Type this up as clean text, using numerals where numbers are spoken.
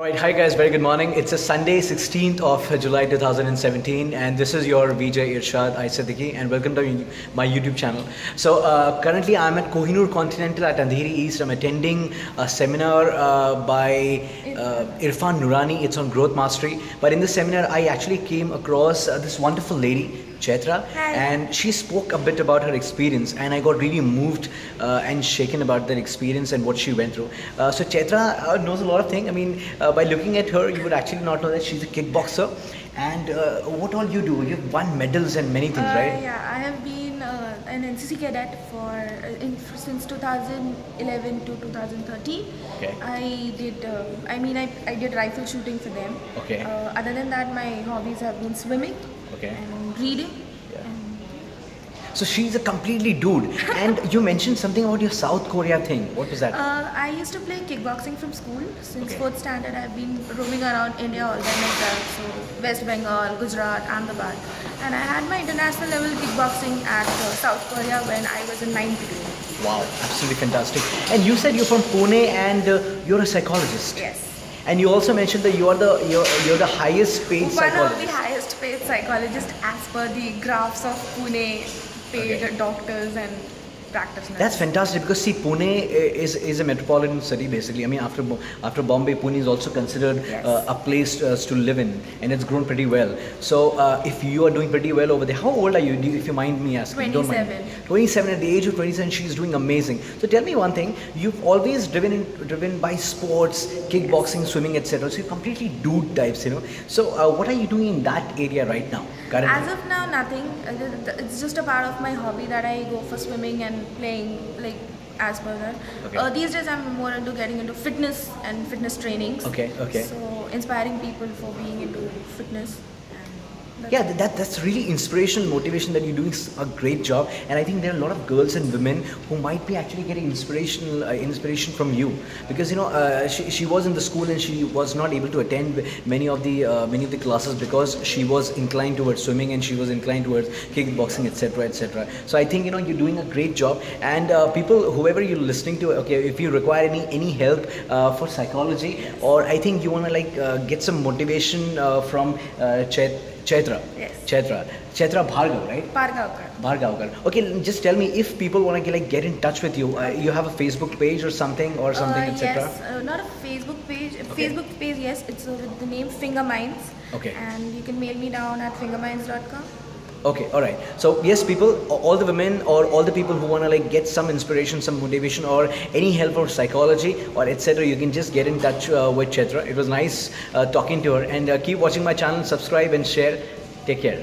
Alright, hi guys, very good morning. It's a Sunday, 16th of July 2017, and this is your VJ Irshad Siddiqui, and welcome to my YouTube channel. So, currently I'm at Kohinoor Continental at Andheri East. I'm attending a seminar by Irfan Nurani. It's on growth mastery. But in this seminar, I actually came across this wonderful lady, Chaitra, and she spoke a bit about her experience, and I got really moved and shaken about that experience and what she went through. So Chaitra knows a lot of things. I mean, by looking at her, you would actually not know that she's a kickboxer. And what all you do? You've won medals and many things, right? Yeah, I have been an NCC cadet since 2011 to 2013. Okay. I did rifle shooting for them. Okay. Other than that, my hobbies have been swimming. Okay. And reading. Yeah. So she's a completely dude. And you mentioned something about your South Korea thing. What was that? I used to play kickboxing from school. Since Okay. 4th standard, I've been roaming around India all by myself. So West Bengal, Gujarat, Ahmedabad. And I had my international level kickboxing at South Korea when I was in 9th grade. Wow, absolutely fantastic. And you said you're from Pune and you're a psychologist. Yes. And you also mentioned that you're the highest paid psychologist. One of the highest paid psychologists as per the graphs of Pune paid Okay. doctors and practitioners. That's fantastic because see, Pune is a metropolitan city basically. I mean, after Bombay, Pune is also considered Yes. a place to live in, and it's grown pretty well. So if you are doing pretty well over there, how old are you? If you mind me asking, 27. Don't mind. 27. At the age of 27, she's doing amazing. So tell me one thing: you've always driven by sports, kickboxing, swimming, etc. So you're completely dude types, you know. So what are you doing in that area right now? Currently? As of now, nothing. It's just a part of my hobby that I go for swimming and playing, like, as per that. Okay. These days I'm more into getting into fitness and fitness trainings. Okay, okay. So inspiring people for being into fitness. Yeah, that's really inspirational, motivation that you're doing a great job, and I think there are a lot of girls and women who might be actually getting inspiration from you, because you know she was in the school and she was not able to attend many of the classes because she was inclined towards swimming and she was inclined towards kickboxing, etc., etc. So I think you're doing a great job, and people, whoever you're listening to, okay, if you require any help for psychology, or I think you want to get some motivation from Chaitra. Yes. Chaitra Bhargav, right? Bhargavkar. Okay, just tell me, if people want to get in touch with you, you have a Facebook page or something, etc. Yes, not a Facebook page. Okay. Facebook page, yes. It's with the name Finger Minds. Okay. And you can mail me down at fingerminds.com. Okay, all right. So yes, people, all the women or all the people who want to get some inspiration, some motivation, or any help for psychology or etc., you can just get in touch with Chaitra. It was nice talking to her, and keep watching my channel, subscribe and share. Take care.